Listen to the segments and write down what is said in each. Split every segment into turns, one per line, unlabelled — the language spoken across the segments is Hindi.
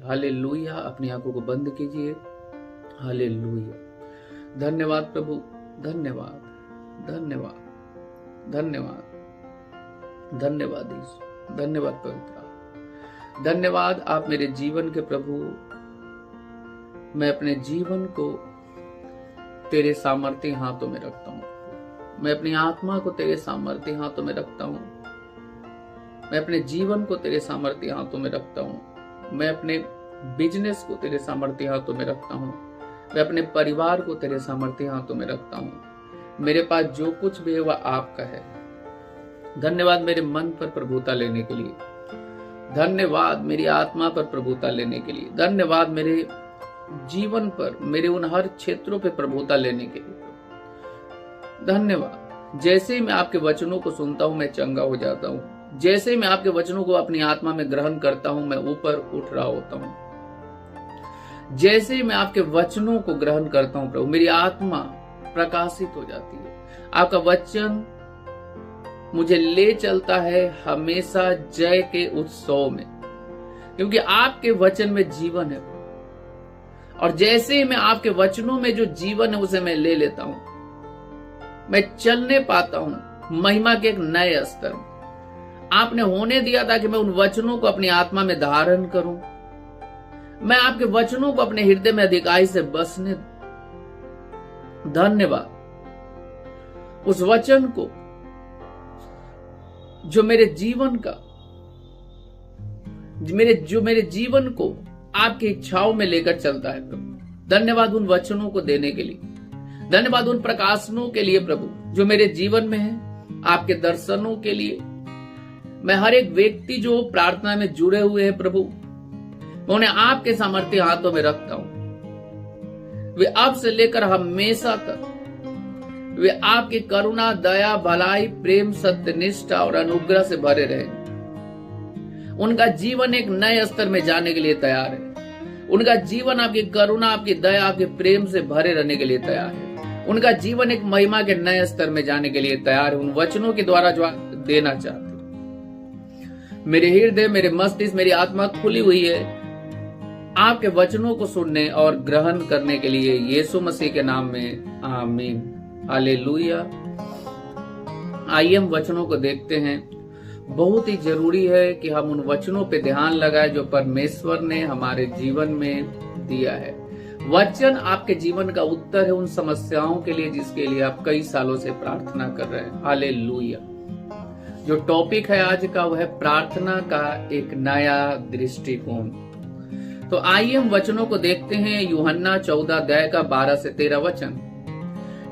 हालेलुया। अपनी आंखों को बंद कीजिए। हालेलुया। धन्यवाद प्रभु, धन्यवाद, धन्यवाद, धन्यवाद, धन्यवाद यीशु, धन्यवाद पवित्र आत्मा। धन्यवाद आप मेरे जीवन के प्रभु। मैं अपने जीवन को तेरे सामर्थ्य हाथों में रखता हूँ। मैं अपनी आत्मा को तेरे सामर्थ्य हाथों में रखता हूँ। मैं अपने जीवन को तेरे सामर्थ्य हाथों में रखता हूँ। मैं अपने बिजनेस को तेरे सामर्थ्य हाथों में रखता हूँ। मैं अपने परिवार को तेरे सामर्थ्य हाथों में रखता हूँ। मेरे पास जो कुछ भी है वह आपका है। धन्यवाद मेरे मन पर प्रभुता लेने के लिए। धन्यवाद मेरी आत्मा पर प्रभुता लेने के लिए। धन्यवाद मेरे जीवन पर, मेरे उन हर क्षेत्रों पे प्रभुता लेने के लिए। धन्यवाद। जैसे ही मैं आपके वचनों को सुनता हूं मैं चंगा हो जाता हूं। जैसे ही मैं आपके वचनों को अपनी आत्मा में ग्रहण करता हूं मैं ऊपर उठ रहा होता हूं। जैसे ही मैं आपके वचनों को ग्रहण करता हूं प्रभु, मेरी आत्मा प्रकाशित हो जाती है। आपका वचन मुझे ले चलता है हमेशा जय के उत्सव में, क्योंकि आपके वचन में जीवन है। और जैसे ही मैं आपके वचनों में जो जीवन है उसे मैं ले लेता हूं, मैं चलने पाता हूं महिमा के एक नए स्तर में। आपने होने दिया था कि मैं उन वचनों को अपनी आत्मा में धारण करूं। मैं आपके वचनों को अपने हृदय में अधिकाई से बसने दूं। धन्यवाद उस वचन को जो मेरे जीवन का, जो मेरे जीवन को आपकी इच्छाओं में लेकर चलता है प्रभु। धन्यवाद उन वचनों को देने के लिए। धन्यवाद उन प्रकाशनों के लिए प्रभु जो मेरे जीवन में है। आपके दर्शनों के लिए मैं हर एक व्यक्ति जो प्रार्थना में जुड़े हुए हैं प्रभु, मैं उन्हें आपके सामर्थ्य हाथों में रखता हूं। वे अब से लेकर हमेशा तक वे आपकी करुणा, दया, भलाई, प्रेम, सत्य, निष्ठा और अनुग्रह से भरे रहें। उनका जीवन एक नए स्तर में जाने के लिए तैयार है। उनका जीवन आपकी करुणा, आपकी दया, आपके प्रेम से भरे रहने के लिए तैयार है। उनका जीवन एक महिमा के नए स्तर में जाने के लिए तैयार है, उन वचनों के द्वारा जो देना चाहते। मेरे हृदय, मेरे मस्तिष्क, मेरी आत्मा खुली हुई है आपके वचनों को सुनने और ग्रहण करने के लिए, यीशु मसीह के नाम में आमीन। हालेलुया। आइए हम वचनों को देखते हैं। बहुत ही जरूरी है कि हम उन वचनों पे ध्यान लगाएं जो परमेश्वर ने हमारे जीवन में दिया है। वचन आपके जीवन का उत्तर है उन समस्याओं के लिए जिसके लिए आप कई सालों से प्रार्थना कर रहे हैं। हालेलुया। जो टॉपिक है आज का वह है प्रार्थना का एक नया दृष्टिकोण। तो आइए हम वचनों को देखते हैं। यूहन्ना 14 अध्याय का 12 से 13 वचन।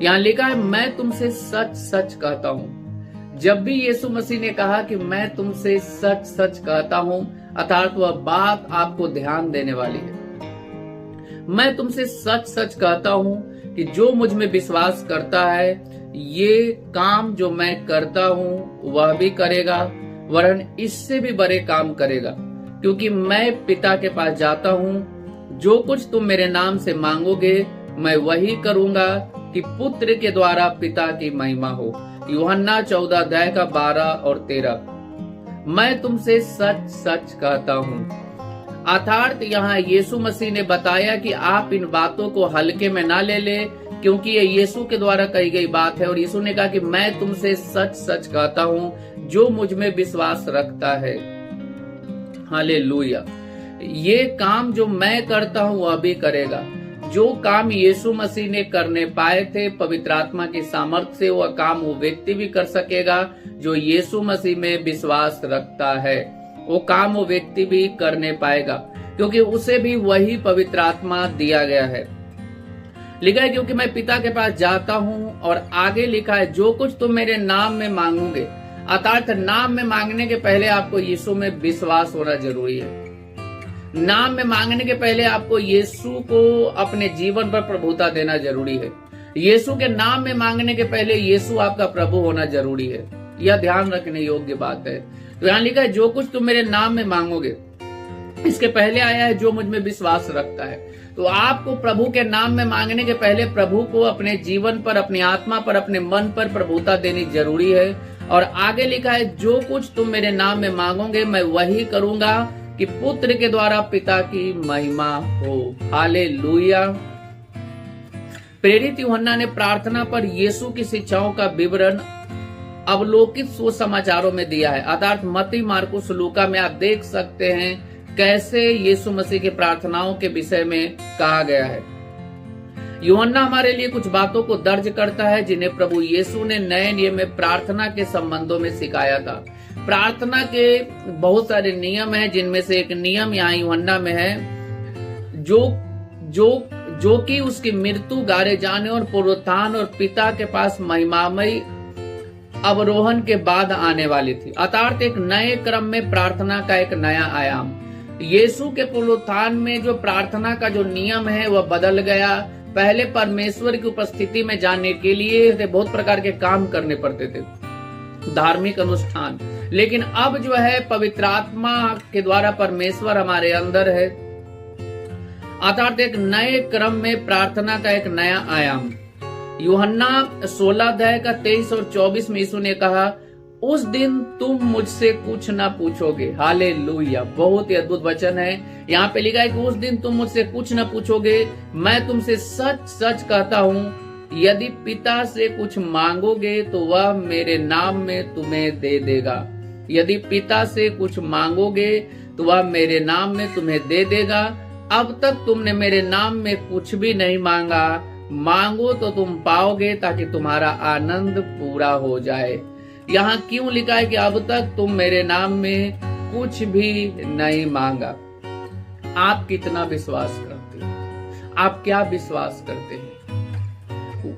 यहाँ लिखा है, मैं तुमसे सच सच कहता हूँ। जब भी यीशु मसीह ने कहा कि मैं तुमसे सच सच कहता हूं, अर्थात वह बात आपको ध्यान देने वाली है। मैं तुमसे सच सच कहता हूं कि जो मुझ में विश्वास करता है ये काम जो मैं करता हूं वह भी करेगा, वरन इससे भी बड़े काम करेगा, क्योंकि मैं पिता के पास जाता हूं। जो कुछ तुम मेरे नाम से मांगोगे मैं वही करूंगा कि पुत्र के द्वारा पिता की महिमा हो। यूहन्ना 14 अध्याय का 12 और 13। मैं तुमसे सच सच कहता हूँ। अर्थात यहाँ यीशु मसीह ने बताया कि आप इन बातों को हल्के में ना ले ले, क्योंकि ये यीशु के द्वारा कही गई बात है। और यीशु ने कहा कि मैं तुमसे सच सच कहता हूँ, जो मुझ में विश्वास रखता है। हालेलुया। ये काम जो मैं करता हूँ वह भी करेगा। जो काम यीशु मसीह ने करने पाए थे पवित्र आत्मा की सामर्थ्य से, वह काम वो व्यक्ति भी कर सकेगा जो यीशु मसीह में विश्वास रखता है। वो काम वो व्यक्ति भी करने पाएगा, क्योंकि उसे भी वही पवित्र आत्मा दिया गया है। लिखा है, क्योंकि मैं पिता के पास जाता हूँ। और आगे लिखा है, जो कुछ तुम मेरे नाम में मांगोगे। अर्थात नाम में मांगने के पहले आपको यीशु में विश्वास होना जरूरी है। नाम में मांगने के पहले आपको यीशु को अपने जीवन पर प्रभुता देना जरूरी है। यीशु के नाम में मांगने के पहले यीशु आपका प्रभु होना जरूरी है। यह ध्यान रखने योग्य बात है। तो यहाँ लिखा है, जो कुछ तुम मेरे नाम में मांगोगे। इसके पहले आया है, जो मुझ में विश्वास रखता है। तो आपको प्रभु के नाम में मांगने के पहले प्रभु को अपने जीवन पर, अपनी आत्मा पर, अपने मन पर प्रभुता देनी जरूरी है। और आगे लिखा है, जो कुछ तुम मेरे नाम में मांगोगे मैं वही करूंगा कि पुत्र के द्वारा पिता की महिमा हो। हालेलुया। प्रेरित यूहन्ना ने प्रार्थना पर यीशु की शिक्षाओं का विवरण अवलोकित सुसमाचारों में दिया है, अर्थात मत्ती, मार्कुस, लूका में आप देख सकते हैं कैसे यीशु मसीह की प्रार्थनाओं के विषय में कहा गया है। यूहन्ना हमारे लिए कुछ बातों को दर्ज करता है जिन्हें प्रभु यीशु ने नए नियम में प्रार्थना के संबंधों में सिखाया था। प्रार्थना के बहुत सारे नियम हैं, जिनमें से एक नियम यहाँ यूहन्ना में है, जो कि उसकी मृत्यु, गारे जाने और पुनरुत्थान और पिता के पास महिमामय अवरोहण के बाद आने वाली थी। अर्थात एक नए क्रम में प्रार्थना का एक नया आयाम। यीशु के पुनरुत्थान में जो प्रार्थना का जो नियम है वह बदल गया। पहले परमेश्वर की उपस्थिति में जाने के लिए बहुत प्रकार के काम करने पड़ते थे, धार्मिक अनुष्ठान, लेकिन अब जो है पवित्र आत्मा के द्वारा परमेश्वर हमारे अंदर है। अर्थात एक नए क्रम में प्रार्थना का एक नया आयाम। यूहन्ना 16 अध्याय का 23 और 24 में यीशु ने कहा, उस दिन तुम मुझसे कुछ ना पूछोगे। हालेलुया। बहुत ही अद्भुत वचन है। यहाँ पे लिखा है कि उस दिन तुम मुझसे कुछ ना पूछोगे, मैं तुमसे सच सच कहता हूँ, यदि पिता से कुछ मांगोगे तो वह मेरे नाम में तुम्हें दे देगा। यदि पिता से कुछ मांगोगे तो वह मेरे नाम में तुम्हें दे देगा। अब तक तुमने मेरे नाम में कुछ भी नहीं मांगा, मांगो तो तुम पाओगे, ताकि तुम्हारा आनंद पूरा हो जाए। यहाँ क्यों लिखा है कि अब तक तुम मेरे नाम में कुछ भी नहीं मांगा? आप कितना विश्वास करते हैं? आप क्या विश्वास करते हैं?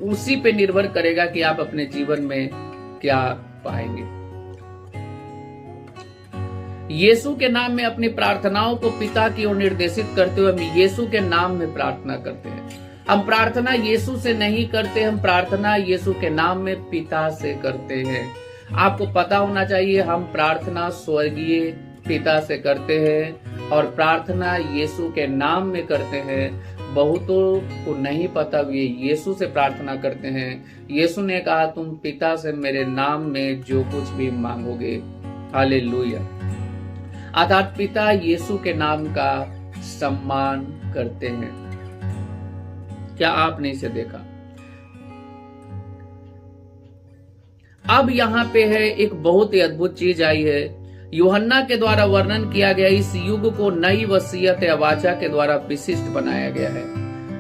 उसी पे निर्भर करेगा कि आप अपने जीवन में क्या पाएंगे। यीशु के नाम में अपनी प्रार्थनाओं को पिता की ओर निर्देशित करते हुए हम यीशु के नाम में प्रार्थना करते हैं। हम प्रार्थना यीशु से नहीं करते, हम प्रार्थना यीशु के नाम में पिता से करते हैं। आपको पता होना चाहिए, हम प्रार्थना स्वर्गीय पिता से करते हैं और प्रार्थना यीशु के नाम में करते हैं। बहुतों को नहीं पता, ये यीशु से प्रार्थना करते हैं। यीशु ने कहा, तुम पिता से मेरे नाम में जो कुछ भी मांगोगे। हालेलुया। अर्थात पिता यीशु के नाम का सम्मान करते हैं। क्या आपने इसे देखा? अब यहाँ पे है एक बहुत ही अद्भुत चीज आई है। यूहन्ना के द्वारा वर्णन किया गया इस युग को नई वसीयत या वाचा के द्वारा विशिष्ट बनाया गया है।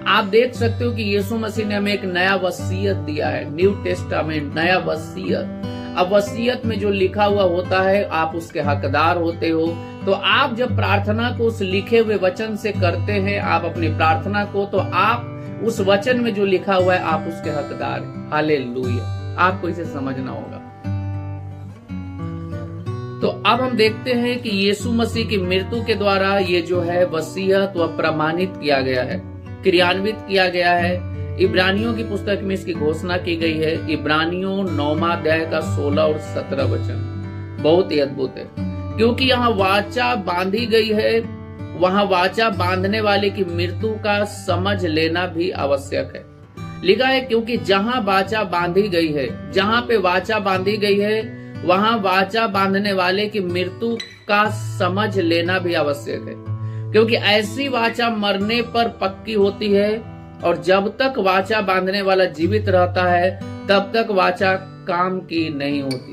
आप देख सकते हो कि यीशु मसीह ने हमें एक नया वसीयत दिया है, न्यू टेस्टामेंट, नया वसीयत। अब वसीयत में जो लिखा हुआ होता है आप उसके हकदार होते हो। तो आप जब प्रार्थना को उस लिखे हुए वचन से करते हैं, आप अपनी प्रार्थना को, तो आप उस वचन में जो लिखा हुआ है आप उसके हकदार हैं। हालेलुया। आपको इसे समझना होगा। तो अब हम देखते हैं कि यीशु मसीह की मृत्यु के द्वारा ये जो है वसीयत वह प्रमाणित किया गया है, क्रियान्वित किया गया है। इब्रानियों की पुस्तक में इसकी घोषणा की गई है। इब्रानियों 9वां अध्याय का 16 और 17 वचन बहुत ही अद्भुत है, क्योंकि यहाँ वाचा बांधी गई है, वहां वाचा बांधने वाले की मृत्यु का समझ लेना भी आवश्यक है। लिखा है, क्योंकि जहां वाचा बांधी गई है, जहां पे वाचा बांधी गई है, वहां वाचा बांधने वाले की मृत्यु का समझ लेना भी आवश्यक है, क्योंकि ऐसी वाचा मरने पर पक्की होती है और जब तक वाचा बांधने वाला जीवित रहता है तब तक वाचा काम की नहीं होती।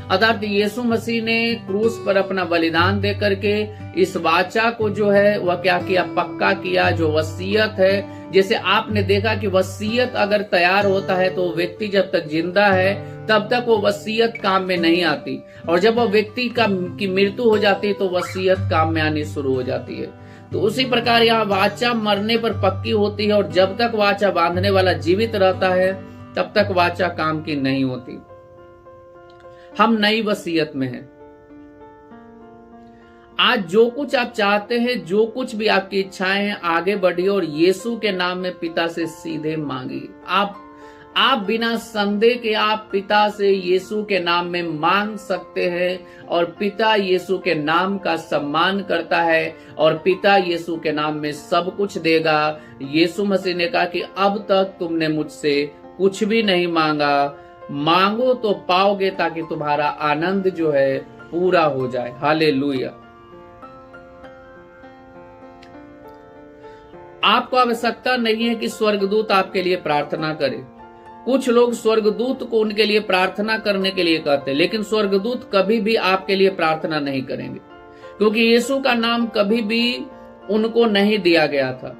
अर्थात यीशु मसीह ने क्रूस पर अपना बलिदान दे करके इस वाचा को जो है वह क्या किया, पक्का किया। जो वसीयत है, जैसे आपने देखा कि वसीयत अगर तैयार होता है तो व्यक्ति जब तक जिंदा है तब तक वो वसीयत काम में नहीं आती, और जब वो व्यक्ति की मृत्यु हो जाती है तो वसीयत काम में आनी शुरू हो जाती है। तो उसी प्रकार यहाँ वाचा मरने पर पक्की होती है और जब तक वाचा बांधने वाला जीवित रहता है तब तक वाचा काम की नहीं होती। हम नई वसीयत में हैं। आज जो कुछ आप चाहते हैं, जो कुछ भी आपकी इच्छाएं हैं, आगे बढ़िए और यीशु के नाम में पिता से सीधे मांगिए। आप बिना संदेह के आप पिता से यीशु के नाम में मांग सकते हैं और पिता यीशु के नाम का सम्मान करता है और पिता यीशु के नाम में सब कुछ देगा। यीशु मसीह ने कहा कि अब तक तुमने मुझसे कुछ भी नहीं मांगा, मांगो तो पाओगे ताकि तुम्हारा आनंद जो है पूरा हो जाए। हालेलुया। आपको आवश्यकता नहीं है कि स्वर्गदूत आपके लिए प्रार्थना करे। कुछ लोग स्वर्गदूत को उनके लिए प्रार्थना करने के लिए कहते हैं, लेकिन स्वर्गदूत कभी भी आपके लिए प्रार्थना नहीं करेंगे, क्योंकि यीशु का नाम कभी भी उनको नहीं दिया गया था।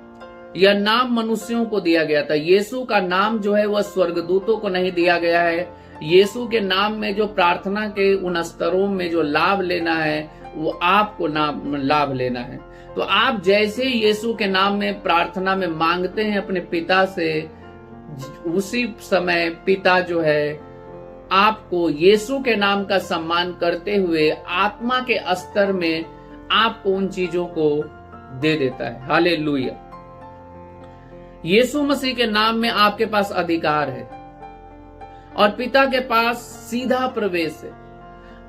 यह नाम मनुष्यों को दिया गया था। यीशु का नाम जो है वह स्वर्गदूतों को नहीं दिया गया है। यीशु के नाम में जो प्रार्थना के उन स्तरों में जो लाभ लेना है, वो आपको लाभ लेना है। तो आप जैसे यीशु के नाम में प्रार्थना में मांगते हैं अपने पिता से, उसी समय पिता जो है आपको यीशु के नाम का सम्मान करते हुए आत्मा के स्तर में आपको उन चीजों को दे देता है। हालेलुया। यीशु मसीह के नाम में आपके पास अधिकार है और पिता के पास सीधा प्रवेश है।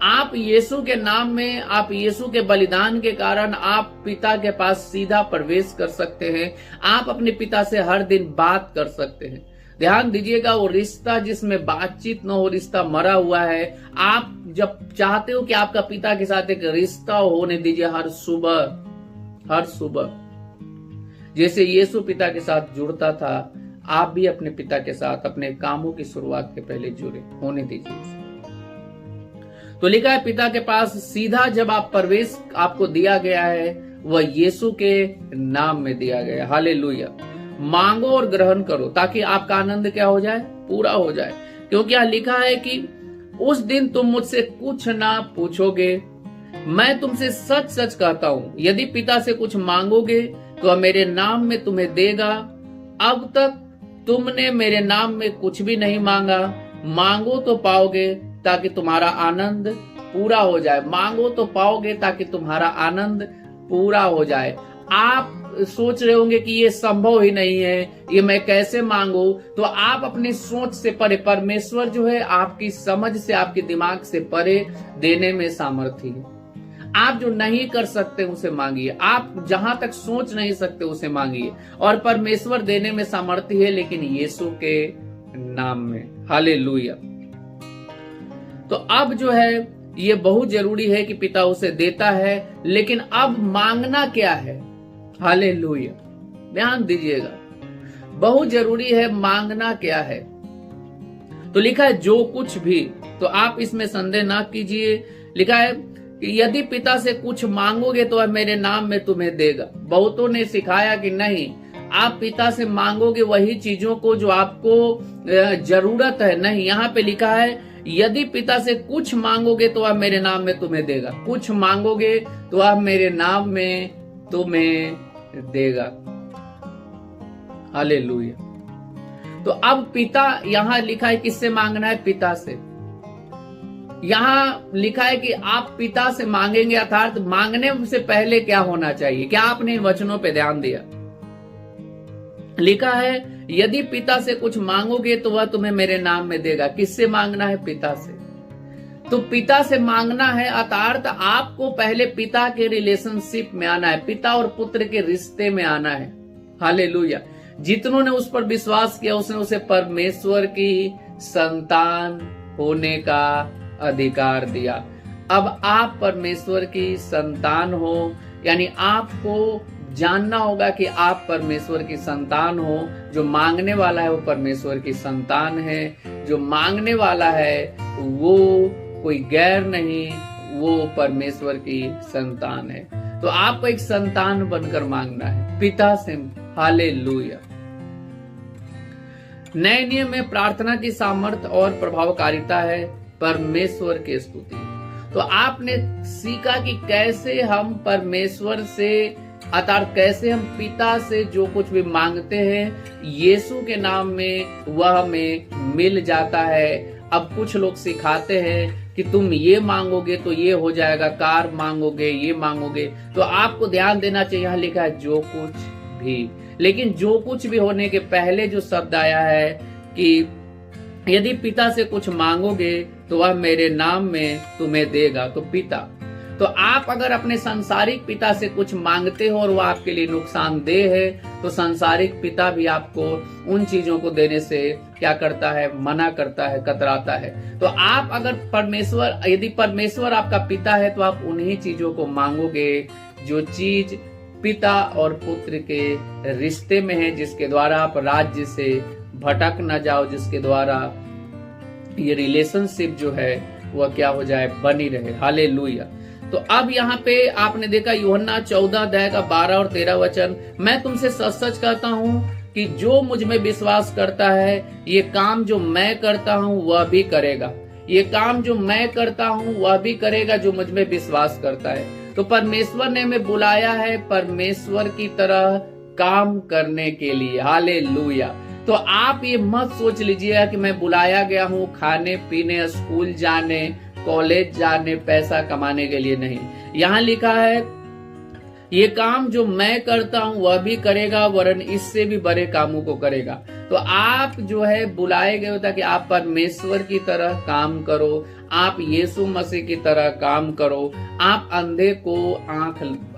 आप यीशु के नाम में, आप यीशु के बलिदान के कारण आप पिता के पास सीधा प्रवेश कर सकते हैं। आप अपने पिता से हर दिन बात कर सकते हैं। ध्यान दीजिएगा, वो रिश्ता जिसमें बातचीत न हो, रिश्ता मरा हुआ है। आप जब चाहते हो कि आपका पिता के साथ एक रिश्ता होने दीजिए हर सुबह जैसे यीशु पिता के साथ जुड़ता था, आप भी अपने पिता के साथ अपने कामों की शुरुआत के पहले जुड़े होने दीजिए। तो लिखा है पिता के पास सीधा जब आप प्रवेश आपको दिया गया है, वह यीशु के नाम में दिया गया। हालेलुया। मांगो और ग्रहण करो ताकि आपका आनंद क्या हो जाए, पूरा हो जाए। क्योंकि यहाँ लिखा है कि उस दिन तुम मुझसे कुछ ना पूछोगे। मैं तुमसे सच सच कहता हूँ, यदि पिता से कुछ मांगोगे तो वह मेरे नाम में तुम्हें देगा। अब तक तुमने मेरे नाम में कुछ भी नहीं मांगा। मांगो तो पाओगे ताकि तुम्हारा आनंद पूरा हो जाए। मांगो तो पाओगे ताकि तुम्हारा आनंद पूरा हो जाए। आप सोच रहे होंगे कि ये संभव ही नहीं है, ये मैं कैसे मांगू? तो आप अपनी सोच से परे, परमेश्वर जो है आपकी समझ से, आपके दिमाग से परे देने में सामर्थ्य है। आप जो नहीं कर सकते उसे मांगिए, आप जहां तक सोच नहीं सकते उसे मांगिए, और परमेश्वर देने में सामर्थ्य है, लेकिन यीशु के नाम में। हालेलुया। तो अब जो है ये बहुत जरूरी है कि पिता उसे देता है, लेकिन अब मांगना क्या है? हालेलुया। ध्यान दीजिएगा, बहुत जरूरी है मांगना क्या है। तो लिखा है जो कुछ भी, तो आप इसमें संदेह ना कीजिए। लिखा है कि यदि पिता से कुछ मांगोगे तो वह मेरे नाम में तुम्हें देगा। बहुतों ने सिखाया कि नहीं, आप पिता से मांगोगे वही चीजों को जो आपको जरूरत है। नहीं, यहाँ पे लिखा है यदि पिता से कुछ मांगोगे तो वह मेरे नाम में तुम्हें देगा। कुछ मांगोगे तो वह मेरे नाम में तुम्हें देगा। हालेलुया। तो अब पिता, यहां लिखा है किससे मांगना है? पिता से। यहां लिखा है कि आप पिता से मांगेंगे, अर्थात मांगने से पहले क्या होना चाहिए? क्या आपने इन वचनों पे ध्यान दिया? लिखा है यदि पिता से कुछ मांगोगे तो वह तुम्हें मेरे नाम में देगा। किससे मांगना है? पिता से। तो पिता से मांगना है, अर्थात आपको पहले पिता के रिलेशनशिप में आना है, पिता और पुत्र के रिश्ते में आना है। हालेलुया। जितनों ने उस पर विश्वास किया उसने उसे परमेश्वर की संतान होने का अधिकार दिया। अब आप परमेश्वर की संतान हो, यानी आपको जानना होगा कि आप परमेश्वर की संतान हो। जो मांगने वाला है वो परमेश्वर की संतान है। जो मांगने वाला है वो कोई गैर नहीं, वो परमेश्वर की संतान है। तो आपको एक संतान बनकर मांगना है पिता से। हालेलुया। नए नियम में प्रार्थना की सामर्थ्य और प्रभावकारिता है परमेश्वर की स्तुति। तो आपने सीखा कि कैसे हम परमेश्वर से, अर्थात कैसे हम पिता से जो कुछ भी मांगते हैं यीशु के नाम में वह हमें मिल जाता है। अब कुछ लोग सिखाते हैं कि तुम ये मांगोगे तो ये हो जाएगा, कार मांगोगे, ये मांगोगे। तो आपको ध्यान देना चाहिए, यहाँ लिखा है जो कुछ भी। लेकिन जो कुछ भी होने के पहले जो शब्द आया है कि यदि पिता से कुछ मांगोगे तो वह मेरे नाम में तुम्हें देगा। तो पिता, तो आप अगर अपने सांसारिक पिता से कुछ मांगते हो और वो आपके लिए नुकसानदेह है, तो सांसारिक पिता भी आपको उन चीजों को देने से क्या करता है? मना करता है, कतराता है। तो आप अगर यदि परमेश्वर आपका पिता है तो आप उन्हीं चीजों को मांगोगे जो चीज पिता और पुत्र के रिश्ते में है, जिसके द्वारा आप राज्य से भटक न जाओ, जिसके द्वारा ये रिलेशनशिप जो है वह क्या हो जाए, बनी रहे। हालेलुया। तो अब यहाँ पे आपने देखा यूहन्ना 14 अध्याय का 12 और 13 वचन, मैं तुमसे सच सच कहता हूँ कि जो मुझ में विश्वास करता है, ये काम जो मैं करता हूँ वह भी करेगा। ये काम जो मैं करता हूँ वह भी करेगा जो मुझ में विश्वास करता है। तो परमेश्वर ने हमें बुलाया है परमेश्वर की तरह काम करने के लिए। हालेलुया। तो आप ये मत सोच लीजिएगा कि मैं बुलाया गया हूँ खाने पीने, स्कूल जाने, कॉलेज जाने, पैसा कमाने के लिए नहीं। यहाँ लिखा है ये काम जो मैं करता हूँ वह भी करेगा, वरन इससे भी बड़े कामों को करेगा। तो आप जो है बुलाए गए होता कि आप परमेश्वर की तरह काम करो, आप यीशु मसीह की तरह काम करो। आप अंधे को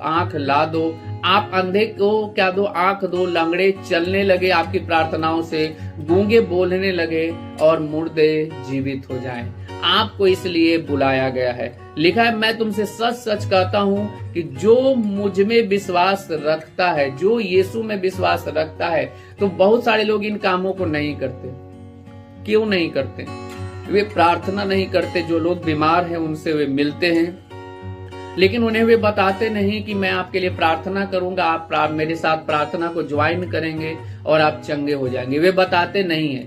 आंख ला दो, आप अंधे को क्या दो, आंख दो, लंगड़े चलने लगे आपकी प्रार्थनाओं से, गूंगे बोलने लगे और मुर्दे जीवित हो जाएं। आपको इसलिए बुलाया गया है। लिखा है मैं तुमसे सच सच कहता हूँ कि जो मुझ में विश्वास रखता है, जो यीशु में विश्वास रखता है, तो बहुत सारे लोग इन कामों को नहीं करते। क्यों नहीं करते? वे प्रार्थना नहीं करते। जो लोग बीमार हैं उनसे वे मिलते हैं, लेकिन उन्हें वे बताते नहीं कि मैं आपके लिए प्रार्थना करूंगा, आप मेरे साथ प्रार्थना को ज्वाइन करेंगे और आप चंगे हो जाएंगे। वे बताते नहीं है।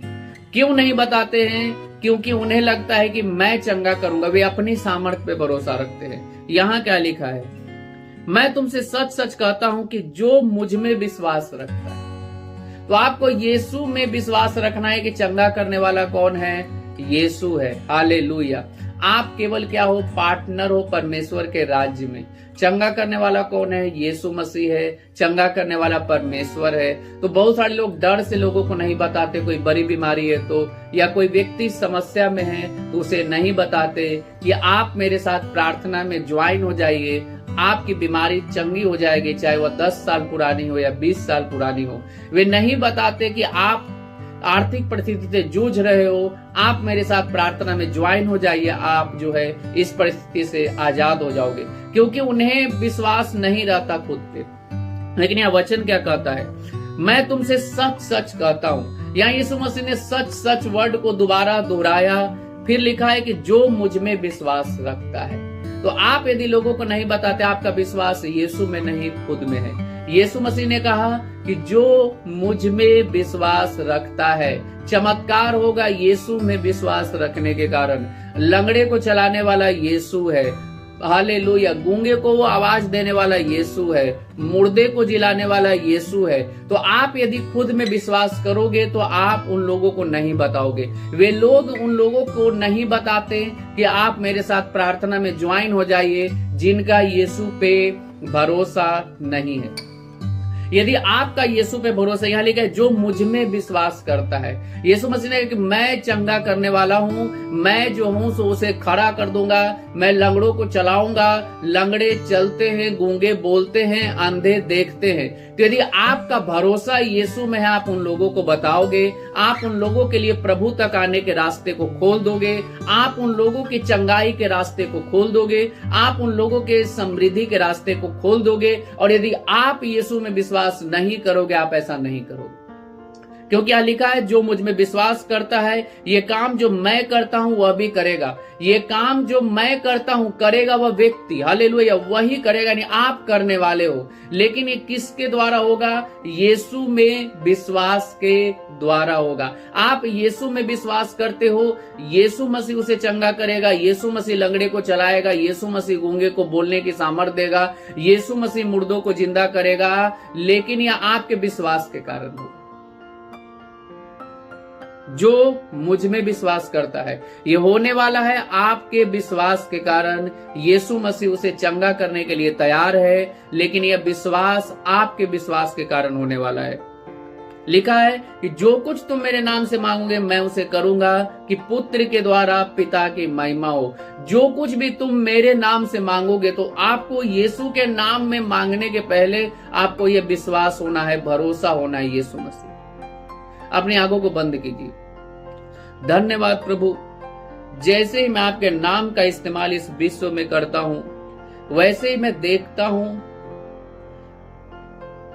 क्यों नहीं बताते हैं? क्योंकि उन्हें लगता है कि मैं चंगा करूंगा। वे अपनी सामर्थ्य पे भरोसा रखते हैं। यहाँ क्या लिखा है? मैं तुमसे सच सच कहता हूं कि जो मुझ में विश्वास रखता है। तो आपको यीशु में विश्वास रखना है कि चंगा करने वाला कौन है? यीशु है। हालेलुया। आप केवल क्या हो? पार्टनर हो परमेश्वर के राज्य में। चंगा करने वाला कौन है? यीशु मसीह है। चंगा करने वाला परमेश्वर है। तो बहुत सारे लोग डर से लोगों को नहीं बताते। कोई बड़ी बीमारी है तो, या कोई व्यक्ति समस्या में है तो उसे नहीं बताते कि आप मेरे साथ प्रार्थना में ज्वाइन हो जाइए, आपकी बीमारी चंगी हो जाएगी, चाहे वह 10 साल पुरानी हो या 20 साल पुरानी हो। वे नहीं बताते कि आप आर्थिक परिस्थिति से जूझ रहे हो, आप मेरे साथ प्रार्थना में ज्वाइन हो जाइए, आप जो है इस परिस्थिति से आजाद हो जाओगे। क्योंकि उन्हें विश्वास नहीं रहता खुद पे। लेकिन यह वचन क्या कहता है? मैं तुमसे सच सच कहता हूँ। यहाँ यीशु मसीह ने सच सच वर्ड को दोबारा दोहराया। फिर लिखा है कि जो मुझ में विश्वास रखता है। तो आप यदि लोगों को नहीं बताते, आपका विश्वास यीशु में नहीं खुद में है। यीशु मसीह ने कहा कि जो मुझ में विश्वास रखता है, चमत्कार होगा यीशु में विश्वास रखने के कारण। लंगड़े को चलाने वाला यीशु है। हालेलुया। गूंगे को वो आवाज देने वाला यीशु है। मुर्दे को जिलाने वाला यीशु है। तो आप यदि खुद में विश्वास करोगे तो आप उन लोगों को नहीं बताओगे। वे लोग उन लोगों को नहीं बताते कि आप मेरे साथ प्रार्थना में ज्वाइन हो जाइए, जिनका यीशु पे भरोसा नहीं है। यदि आपका यीशु पे भरोसा, यहाँ लिखा है जो मुझ में विश्वास करता है। यीशु मसीह ने कहा कि मैं चंगा करने वाला हूँ, मैं जो हूँ सो उसे खड़ा कर दूंगा, मैं लंगड़ों को चलाऊंगा, लंगड़े चलते हैं, गूंगे बोलते हैं, अंधे देखते हैं। तो यदि आपका भरोसा यीशु में है, आप उन लोगों को बताओगे, आप उन लोगों के लिए प्रभु तक आने के रास्ते को खोल दोगे, आप उन लोगों की चंगाई के रास्ते को खोल दोगे, आप उन लोगों के समृद्धि के रास्ते को खोल दोगे। और यदि आप यीशु में विश्वास नहीं करोगे, आप ऐसा नहीं करोगे। क्योंकि यह लिखा है जो मुझ में विश्वास करता है, ये काम जो मैं करता हूं वह भी करेगा। ये काम जो मैं करता हूं करेगा वह व्यक्ति, हालेलुया, वही करेगा, नहीं आप करने वाले हो। लेकिन ये किसके द्वारा होगा? यीशु में विश्वास के द्वारा होगा। आप यीशु में विश्वास करते हो, यीशु मसीह उसे चंगा करेगा, यीशु मसीह लंगड़े को चलाएगा, यीशु मसीह गूंगे को बोलने की सामर्थ्य देगा, यीशु मसीह मुर्दों को जिंदा करेगा। लेकिन यह आपके विश्वास के कारण होगा। जो मुझ में विश्वास करता है, ये होने वाला है आपके विश्वास के कारण। यीशु मसीह उसे चंगा करने के लिए तैयार है, लेकिन यह विश्वास आपके विश्वास के कारण होने वाला है। लिखा है कि जो कुछ तुम मेरे नाम से मांगोगे मैं उसे करूंगा, कि पुत्र के द्वारा पिता की महिमा हो। जो कुछ भी तुम मेरे नाम से मांगोगे, तो आपको यीशु के नाम में मांगने के पहले आपको यह विश्वास होना है, भरोसा होना है यीशु मसीह। अपनी आंखों को बंद कीजिए। धन्यवाद प्रभु, जैसे ही मैं आपके नाम का इस्तेमाल इस विश्व में करता हूं, वैसे ही मैं देखता हूं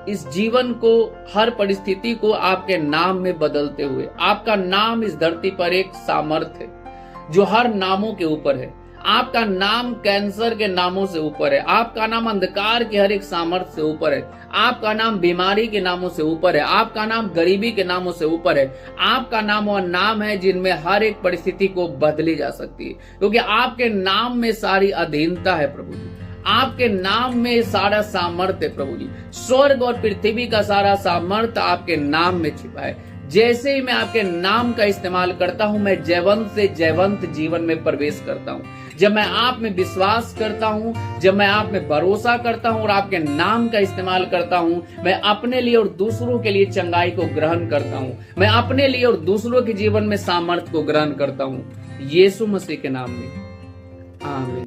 इस जीवन को, हर परिस्थिति को आपके नाम में बदलते हुए। आपका नाम इस धरती पर एक सामर्थ्य है जो हर नामों के ऊपर है। आपका नाम कैंसर के नामों से ऊपर है। आपका नाम अंधकार के हर एक सामर्थ्य से ऊपर है। आपका नाम बीमारी के नामों से ऊपर है। आपका नाम गरीबी के नामों से ऊपर है। आपका नाम वह नाम है जिनमें हर एक परिस्थिति को बदली जा सकती है, क्योंकि आपके नाम में सारी अधीनता है प्रभु जी। आपके नाम में सारा सामर्थ्य है प्रभु जी। स्वर्ग और पृथ्वी का सारा सामर्थ्य आपके नाम में छिपा है। जैसे ही मैं आपके नाम का इस्तेमाल करता हूं, मैं जयवंत से जयवंत जीवन में प्रवेश करता हूं। जब मैं आप में विश्वास करता हूं, जब मैं आप में भरोसा करता हूं और आपके नाम का इस्तेमाल करता हूं, मैं अपने लिए और दूसरों के लिए चंगाई को ग्रहण करता हूं। मैं अपने लिए और दूसरों के जीवन में सामर्थ्य को ग्रहण करता हूं। यीशु मसीह के नाम में आमीन।